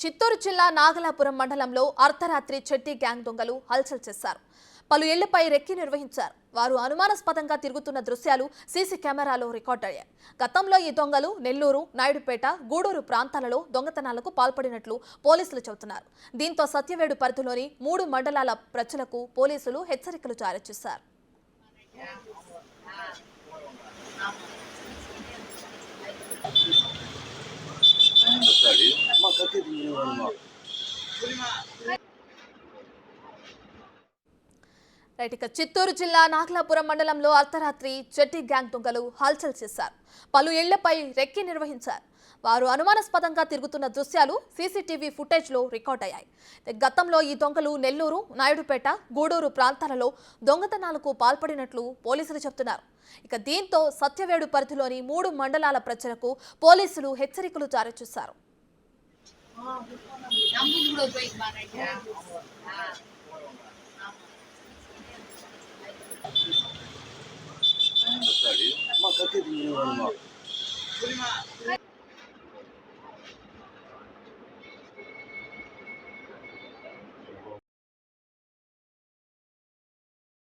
చిత్తూరు జిల్లా నాగలాపురం మండలంలో అర్ధరాత్రి చెట్టి గ్యాంగ్ దొంగలు హల్చల్ చేశారు. పలు ఇళ్లపై రెక్కి నిర్వహించారు. వారు అనుమానాస్పదంగా తిరుగుతున్న దృశ్యాలు సీసీ కెమెరాలో రికార్డయ్యాయి. గతంలో ఈ దొంగలు నెల్లూరు, నాయుడుపేట, గూడూరు ప్రాంతాలలో దొంగతనాలకు పాల్పడినట్లు పోలీసులు చెబుతున్నారు. దీంతో సత్యవేడు పరిధిలోని 3 మండలాల ప్రజలకు పోలీసులు హెచ్చరికలు జారీ చేశారు. చిత్తూరు జిల్లా నాగలాపురం మండలంలో అర్ధరాత్రి చెట్టి గ్యాంగ్ దొంగలు హల్చల్ చేశారు. పలు ఇళ్లపై రెక్కి నిర్వహించారు. వారు అనుమానాస్పదంగా తిరుగుతున్న దృశ్యాలు సీసీటీవీ ఫుటేజ్లో రికార్డ్ అయ్యాయి. గతంలో ఈ దొంగలు నెల్లూరు, నాయుడుపేట, గూడూరు ప్రాంతాలలో దొంగతనాలకు పాల్పడినట్లు పోలీసులు చెబుతున్నారు. దీంతో సత్యవేడు పరిధిలోని 3 మండలాల ప్రజలకు పోలీసులు హెచ్చరికలు జారీ చేశారు. మా